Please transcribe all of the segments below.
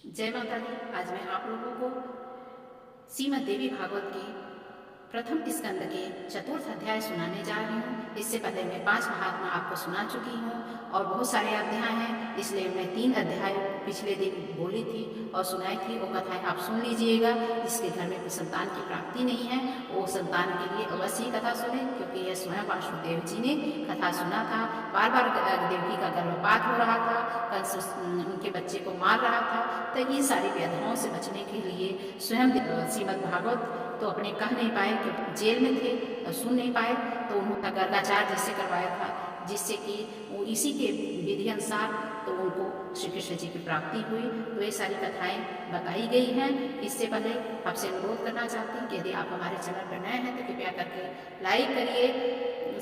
जय माता दी। आज मैं आप लोगों को श्रीमद् देवी भागवत के प्रथम स्कंद के चतुर्थ अध्याय सुनाने जा रही हूँ। इससे पहले मैं 5 महात्मा आपको सुना चुकी हूँ और बहुत सारे अध्याय हैं, इसलिए मैं 3 अध्याय पिछले दिन बोली थी और सुनाई थी। वो कथाएं आप सुन लीजिएगा। जिसके घर में संतान की प्राप्ति नहीं है वो संतान के लिए अवश्य ही कथा सुने, क्योंकि यह स्वयं वासुदेव जी ने कथा सुना था। बार बार देवकी का गर्भपात हो रहा था, कंस उनके बच्चे को मार रहा था, तो ये सारी व्यथाओं से बचने के लिए स्वयं श्रीमद् भागवत तो अपने कह नहीं पाए क्योंकि जेल में थे, सुन नहीं पाए, तो उन्होंने गर्गाचार जिससे करवाया था, जिससे कि वो इसी के विधि अनुसार तो उनको श्री कृष्ण जी की प्राप्ति हुई। तो ये सारी कथाएं बताई गई हैं। इससे पहले आपसे अनुरोध करना चाहती हूँ कि यदि आप हमारे चैनल पर नए हैं तो कृपया करके लाइक करिए,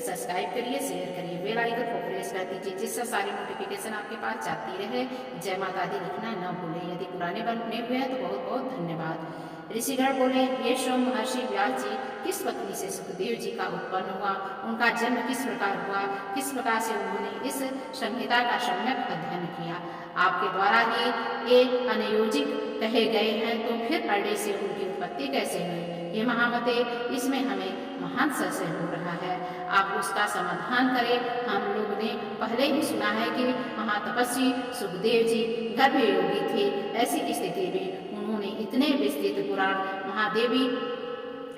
सब्सक्राइब करिए, शेयर करिए, बेल आइकन को प्रेस कर दीजिए, जिससे सारी नोटिफिकेशन आपके पास जाती रहे। जय माता दी लिखना न भूलें। यदि पुराने बने हुए हैं तो बहुत बहुत धन्यवाद। ऋषिगण बोले, ये श्रम महर्षि व्यास जी किस पत्नी से सुखदेव जी का उत्पन्न हुआ, उनका जन्म किस प्रकार हुआ, किस प्रकार से उन्होंने इस संहिता का सम्यक अध्ययन किया। आपके द्वारा ही ये अनयोजित कहे गए हैं, तो फिर अड्डे से उनकी उत्पत्ति कैसे हुई? ये महामते, इसमें हमें महान संशय हो रहा है। आप उसका समाधान करें। हम लोग ने पहले ही सुना है कि महातपस्वी सुखदेव जी गर्भयोगी थे। ऐसी स्थिति में उन्होंने इतने विस्तृत पुराण महादेवी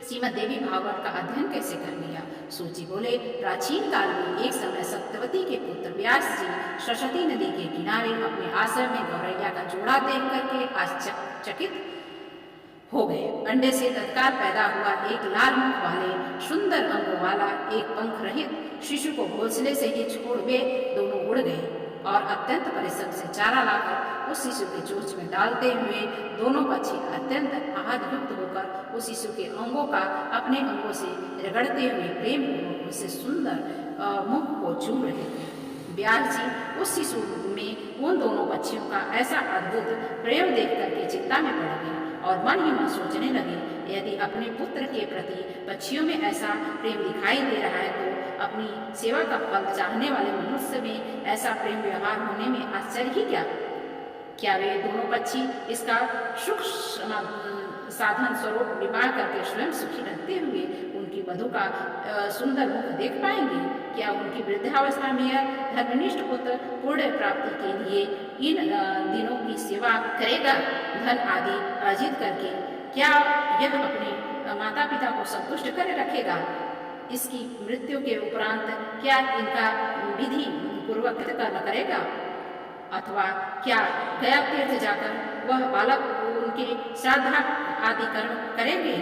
श्रीमद् देवी भागवत का अध्ययन कैसे कर लिया? सूची बोले, प्राचीन काल में एक समय सत्यवती के पुत्र व्यास जी सरस्वती नदी के किनारे अपने आश्रम में गौरैया का जोड़ा देख करके आश्चर्यचकित हो गए। अंडे से तत्काल पैदा हुआ एक लाल मुख वाले सुंदर अंगों वाला एक पंख रहित शिशु को घोंसले से ही छोड़ वे दोनों उड़ गए और अत्यंत परिश्रम से चारा लाकर उस शिशु के चोंच में डालते हुए दोनों पक्षी अत्यंत आहत युक्त होकर उस शिशु के अंगों का अपने अंगों से रगड़ते हुए प्रेम पूर्वक उससे सुंदर मुख को चूम रहे थे। व्यास जी उस शिशु में उन दोनों पक्षियों का ऐसा अद्भुत प्रयोग देख करके चिंता में पड़ गए और मन ही मन सोचने लगे, यदि अपने पुत्र के प्रति पक्षियों में ऐसा प्रेम दिखाई दे रहा है तो अपनी सेवा का फल चाहने वाले मनुष्य में ऐसा प्रेम व्यवहार होने में आश्चर्य ही क्या वे दोनों पक्षी इसका सुख साधन स्वरूप विवाह करके स्वयं सुखी रहते हुए उनकी वधु का सुंदर मुख देख पाएंगे? क्या उनकी वृद्धावस्था में यह धर्मनिष्ठ पुत्र पुण्य प्राप्ति के लिए इन दिनों की सेवा करेगा, धन आदि अर्जित करके? क्या यह अपने माता पिता को संतुष्ट कर रखेगा? इसकी मृत्यु के उपरांत क्या इनका विधि पूर्वक कर्म करेगा? अथवा क्या गया तीर्थ जाकर वह बालक उनके श्राद्ध आदि कर्म करेंगे,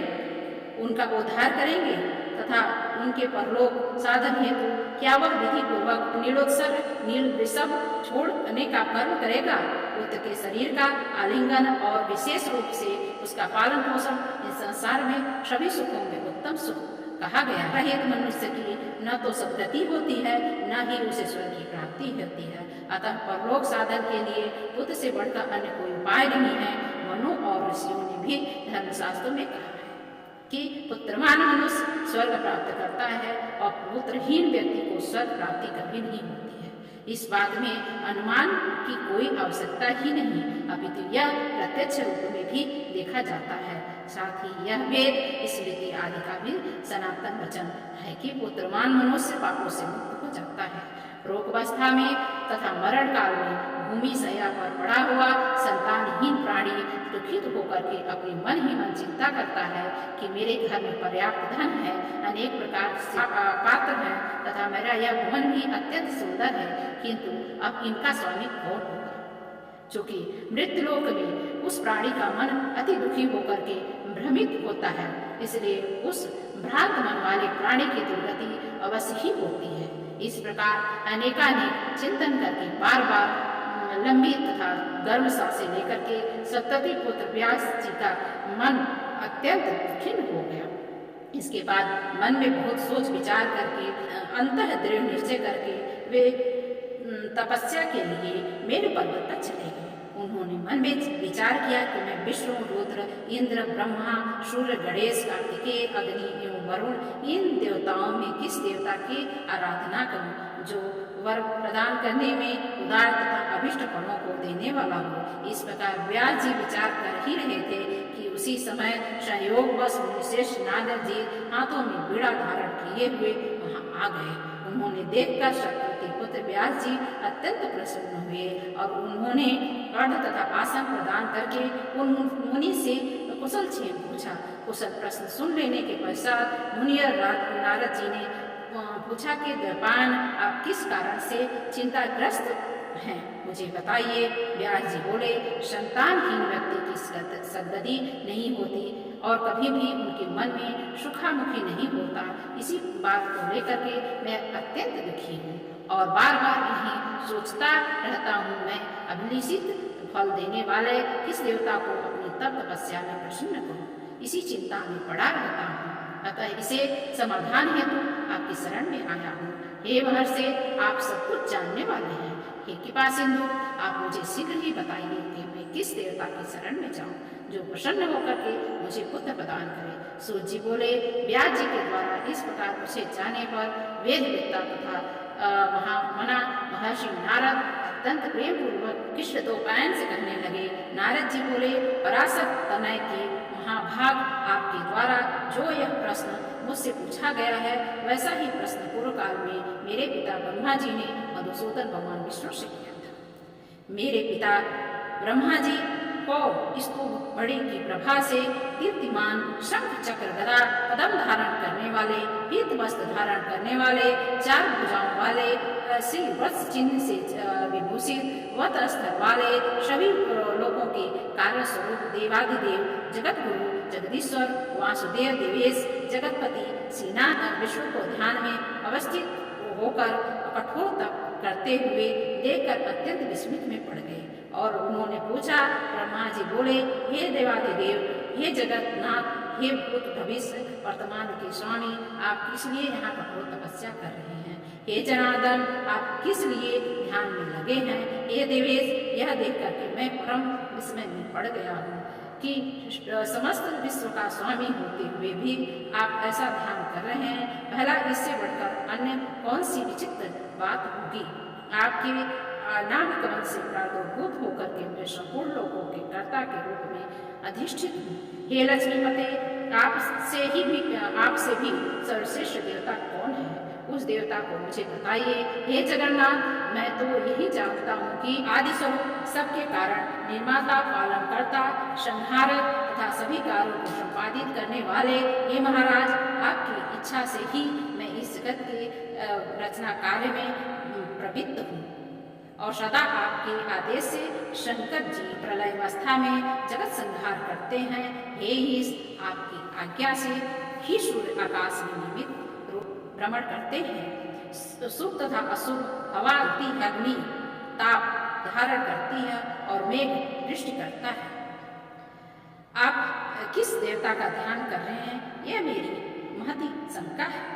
उनका उद्धार करेंगे तथा उनके परलोक साधन हेतु क्या वह विधि पूर्वक नीलोत्सर्ग नील वृषभ छोड़ने का कर्म करेगा? पुत्र के शरीर का आलिंगन और विशेष रूप से उसका पालन पोषण इस संसार में सभी सुखों में उत्तम सुख कहा गया है। रहित मनुष्य की न तो सदगति होती है, न ही उसे स्वर्ग की प्राप्ति होती है। अतः परलोक साधन के लिए पुत्र से बढ़कर अन्य कोई उपाय नहीं है। मनु और ऋषियों ने भी धर्मशास्त्रों में कहा है कि पुत्रवान मनुष्य स्वर्ग प्राप्त करता है और पुत्रहीन व्यक्ति को स्वर्ग प्राप्ति कभी नहीं होती है। इस बात में अनुमान की कोई आवश्यकता ही नहीं, अपितु यह प्रत्यक्ष रूप में भी देखा जाता है। साथ ही यह वेद स्मृति आदि का भी सनातन वचन है कि पुत्रवान मनुष्य पापों से मुक्त हो जाता है। रोगावस्था में तथा मरण काल में भूमि शैया पर पड़ा हुआ संतानहीन प्राणी दुखित होकर के अपनी मन ही मन चिंता करता है कि मेरे घर में पर्याप्त धन है, अनेक प्रकार से पात्र हैं तथा मेरा यह भवन भी अत्यंत सुंदर है, किंतु अब इनका स्वामी कौन होगा? चूंकि मृत्युलोक में उस प्राणी का मन अति दुखी होकर के भ्रमित होता है, इसलिए उस भ्रांत मन वाले प्राणी की दुर्गति अवश्य ही होती है। इस प्रकार अनेकानेक चिंतन करके बार बार लंबी तथा गर्म सांसें लेकर के सप्तती पुत्र व्यास जी का मन अत्यंत खिन्न हो गया। इसके बाद मन में बहुत सोच विचार करके अंतः दृढ़ निश्चय करके वे तपस्या के लिए मेरु पर्वत तक चले गए। उन्होंने मन में विचार किया कि मैं विष्णु, रुद्र, इंद्र, ब्रह्मा, सूर्य, गणेश, कार्तिकेय, अग्नि एवं वरुण इन देवताओं में किस देवता की आराधना करूं जो वर प्रदान करने में उदार तथा अभिष्ट फलों को देने वाला हो। इस प्रकार व्यास जी विचार कर ही रहे थे कि उसी समय संयोगवश मुनिश्रेष्ठ नारद जी हाथों में बीड़ा धारण किए हुए वहां आ गए। उन्होंने देखकर शत्रु के पुत्र व्यास जी अत्यंत प्रसन्न हुए और उन्होंने अर्घ तथा आसन प्रदान करके उन मुनि से कुशल क्षेम पूछा। कुशल प्रश्न सुन लेने के पश्चात मुनियर नारद जी ने पूछा कि द्रपान आप किस कारण से चिंताग्रस्त हैं, मुझे बताइए। व्यास जी बोले, संतानहीन व्यक्ति की सद्गति नहीं होती और कभी भी उनके मन में सुखामुखी नहीं होता। इसी बात को लेकर के मैं अत्यंत दुखी हूँ और बार बार यही सोचता रहता हूँ, मैं अभिलिषित फल देने वाले किस देवता को अपनी तप तपस्या में प्रसन्न करूँ। इसी चिंता में पड़ा रहता हूँ। अतः इसे समाधान हेतु आपकी शरण में आया हूँ। हे महर्षि, आप सब कुछ जानने वाले हैं। हे कृपा सिंधु, आप मुझे शीघ्र ही बताइए कि मैं किस देवता की शरण में जाऊँ जो प्रसन्न होकर के मुझे पुत्र प्रदान करे। सूर्य जी बोले, व्यास जी के द्वारा इस प्रकार पूछे जाने पर वेद वेत्ता तथा महामना महर्षि नारद अत्यंत प्रेम पूर्वक कृष्णोपायन से कहने लगे। नारद जी बोले, पराशर तनय के महाभाग, आपके द्वारा जो यह प्रश्न मुझसे पूछा गया है वैसा ही प्रश्न पूर्व काल में मेरे पिता ब्रह्मा जी ने मधुसूदन भगवान विष्णु से किया था। मेरे पिता ब्रह्मा जी को स्तूप बड़ी की प्रभा से कीर्तिमान, शंख चक्र गदा कदम धारण करने वाले, पीत वस्त्र धारण करने वाले, चार भुजाओं वाले, श्री वत्स चिन्ह से विभूषित वस्त्र वाले, सभी लोगों के कार्य स्वरूप देवादिदेव जगत गुरु जगदीश्वर वासुदेव देवेश जगतपति श्रीनाथ विष्णु को ध्यान में अवस्थित होकर कठोर तप करते हुए देखकर अत्यंत विस्मित में पड़ गए और उन्होंने पूछा। ब्रह्मा जी बोले, हे देवादिदेव, हे जगन्नाथ, हे भूत भविष्य वर्तमान के स्वामी, आप किस लिए यहाँ कठोर तपस्या कर रहे हैं? हे जनार्दन, आप किस लिए ध्यान में लगे हैं? हे देवेश, यह देख करके मैं परम विस्मय में पड़ गया हूँ कि समस्त विश्व का स्वामी होते हुए भी आप ऐसा ध्यान कर रहे हैं। पहला इससे बढ़कर अन्य कौन सी विचित्र बात होगी? आपके नाम कमल से प्रादुर्भूत होकर के मैं संपूर्ण लोगों के कर्ता के रूप में अधिष्ठित हूँ। हे लक्ष्मीपते, आपसे भी सर्वश्रेष्ठ देवता कौन है? उस देवता को मुझे बताइए। हे जगन्नाथ, मैं तो यही जानता हूँ कि आदि स्वरूप सबके कारण, निर्माता, पालनकर्ता, संहारक तथा सभी कार्यों को संपादित करने वाले हे महाराज, आपकी इच्छा से ही मैं इस जगत के रचना कार्य में प्रवृत्त हूँ और सदा आपके आदेश से शंकर जी प्रलयावस्था में जगत संहार करते हैं। हे ईश, आपकी आज्ञा से ही सूर्य आकाश में निमित्त भ्रमण करते हैं। शुभ तथा अशुभ हवा आती है, अग्नि ताप धारण करती है और मेघ वृष्टि करता है। आप किस देवता का ध्यान कर रहे हैं, यह मेरी महती शंका है।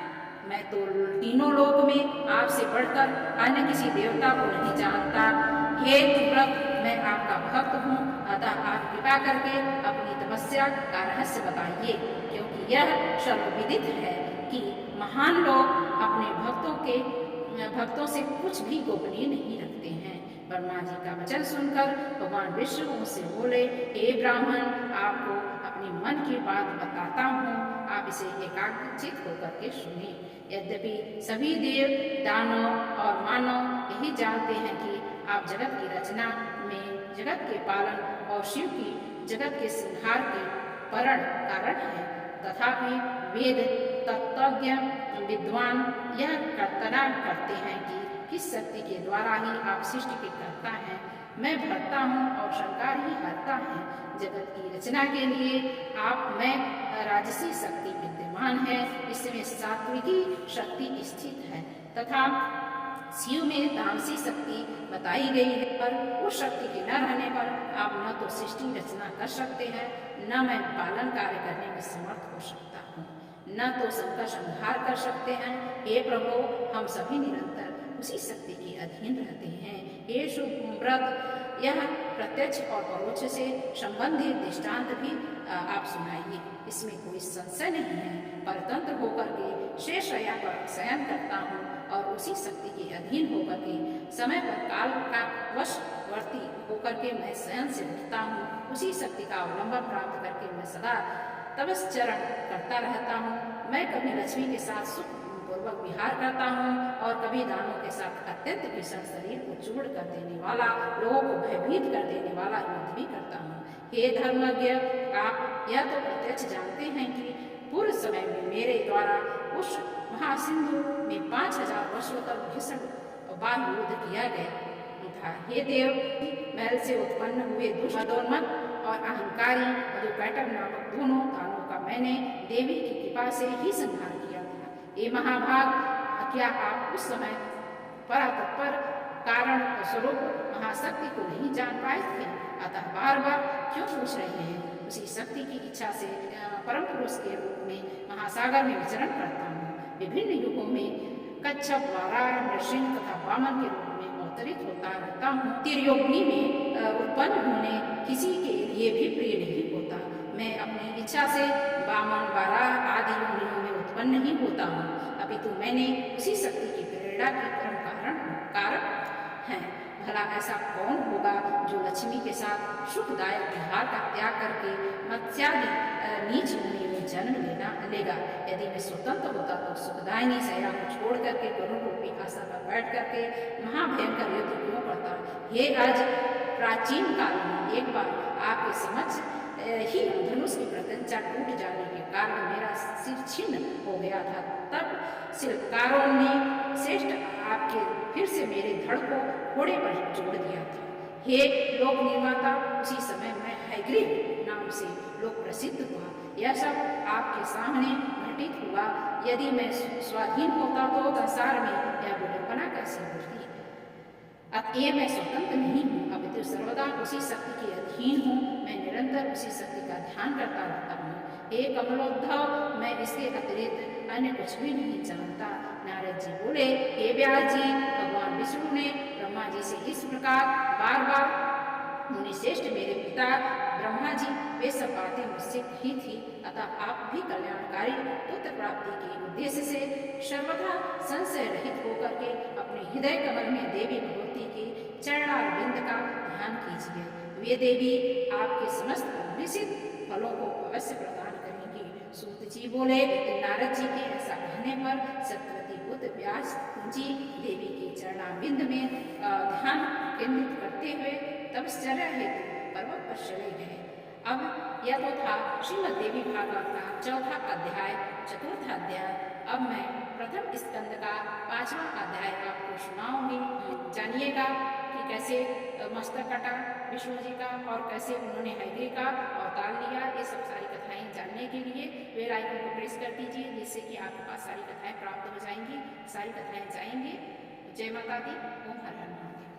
मैं तो तीनों लोक में आपसे बढ़कर अन्य किसी देवता को नहीं जानता। हे व्रत, मैं आपका भक्त हूँ, अतः आप कृपा करके अपनी तपस्या का रहस्य बताइए, क्योंकि यह सर्वविदित है कि महान लोग अपने भक्तों से कुछ भी गोपनीय नहीं रखते हैं। ब्रह्मा जी का वचन सुनकर भगवान विष्णु उनसे बोले, हे ब्राह्मण, आपको अपने मन की बात बताता हूँ, आप इसे एकाग्रचित होकर के सुनिए। यद्यपि सभी देव, दानव और मानव यही जानते हैं कि आप जगत की रचना में, जगत के पालन और शिव की जगत के संहार के कारण है, तथापि वेद तत्वज्ञ विद्वान यह कल्पना करते हैं कि किस शक्ति के द्वारा ही आप सृष्टि के करता हैं। मैं भरता हूँ और संकार ही हरता है। जगत की रचना के लिए आप में राजसी शक्ति विद्यमान है, इसमें सात्विकी शक्ति स्थित है तथा शिव में तामसी शक्ति बताई गई है। पर उस शक्ति के न रहने पर आप न तो सृष्टि रचना कर सकते हैं, न मैं पालन कार्य करने में समर्थ हो सकता हूँ, न तो सबका संहार कर सकते हैं। हे प्रभु, हम सभी निरंतर उसी शक्ति के अधीन रहते हैं। हे सुव्रत, यह प्रत्यक्ष और परोक्ष से संबंधित दृष्टांत भी आप सुनाइए, इसमें कोई संशय नहीं है। परतंत्र होकर के शेषया पर शयन करता हूँ और उसी शक्ति के अधीन होकर के समय पर काल का वशवर्ती होकर के मैं स्वयं से उठता हूँ। उसी शक्ति का अवलंबन प्राप्त करके मैं सदा तपश्चरण करता रहता हूँ। मैं कभी लक्ष्मी के साथ सुख पूर्वक विहार करता हूँ और कभी दानों के साथ अत्यंत भीषण शरीर को चूड़ कर देने वाला, लोगों को भयभीत कर देने वाला युद्ध भी करता हूँ। हे धर्मज्ञ, आप यह तो प्रत्यक्ष जानते हैं कि पूर्व समय में मेरे द्वारा उस महासिंधु में 5000 वर्षों तक भीषण बाह्य युद्ध किया गया था। हे देव, महल से उत्पन्न हुए दुष्ट, मदोन्मत्त और अहंकारी मधुकैटभ नामक दोनों दानों का मैंने देवी की कृपा से ही संहार किया था। ये महाभाग, क्या आप उस समय परात्पर कारण स्वरूप महाशक्ति को नहीं जान पाए थे? अतः बार बार क्यों पूछ रहे हैं? उसी शक्ति की इच्छा से परम पुरुष के रूप में महासागर में विचरण करता हूँ। विभिन्न युगों में कच्छप, वाराह, नृसिंह तथा वामन के रूप में अवतरित होता रहता हूँ। त्रियोगिनी में उत्पन्न होने किसी के लिए भी प्रिय नहीं होता। मैं अपनी इच्छा से वामन, वाराह आदि योनियों में उत्पन्न नहीं होता हूँ, अपितु मैंने उसी शक्ति की प्रेरणा की परम कारक है। भला ऐसा कौन होगा जो लक्ष्मी के साथ सुखदायक विहार का त्याग करके मत्स्यादि नीच योनि में जन्म लेगा? यदि मैं स्वतंत्र होता तो सुखदायिनी शैया को छोड़ करके करुण रूपी आशा पर बैठ करके महाभयंकर युद्ध क्यों करता? हे आज प्राचीन काल में एक बार आपके समक्ष ही धनुष की प्रत्यंचा टूट जाने के कारण मेरा सिर छिन्न हो गया था। तब शिल्पकारों ने श्रेष्ठ आपके फिर से मेरे धड़ को घोड़े पर जोड़ दिया था। हे लोक निर्माता, उसी समय मैं हयग्रीव नाम से लोक प्रसिद्ध हुआ। यह सब आपके सामने घटित हुआ। यदि मैं स्वाधीन होता तो संसार में यह विडंबना कैसे होती? अतएव मैं स्वतंत्र नहीं हूँ, अपितु सर्वदा उसी शक्ति के अधीन हूँ। मैं निरंतर उसी शक्ति का ध्यान करता रहता हूँ। हे कमलोद्धव, मैं इसके अतिरिक्त अन्य कुछ भी नहीं जानता। नारद जी बोले, हे व्यास जी, भगवान विष्णु ने ब्रह्मा जी से इस प्रकार बार बार मुनि श्रेष्ठ मेरे पिता ब्रह्मा जी वे सब बातें मुझसे कही थी। अतः आप भी कल्याणकारी पुत्र प्राप्ति के उद्देश्य से सर्वथा संशय रहित होकर के अपने हृदय कमल में देवी भगवती के चरणारविंद का ध्यान कीजिए। वे देवी आपके समस्त अभिषित फलों को अवश्य प्रदान करेंगी। सूत जी बोले, नारद जी के ऐसा कहने पर सत्यवती पुत्र व्यास जी देवी के चरणारविंद में ध्यान केंद्रित करते हुए तपश्चर्या हेतु पर्वत पर चले गए। अब यह तो था श्रीमद देवी भागवत का चौथा अध्याय, चतुर्थ अध्याय। अब मैं प्रथम स्कंद का 5वां अध्याय आपको सुनाऊंगी। जानिएगा कि कैसे मस्तक कटा विष्णु जी का और कैसे उन्होंने हयग्रीव का अवतार लिया। ये सब सारी कथाएं जानने के लिए बेल आइकन को प्रेस कर दीजिए, जिससे कि आपके पास सारी कथाएं प्राप्त हो जाएंगी, सारी कथाएं जाएंगी। जय माता दी। ओम हर हर महादेव।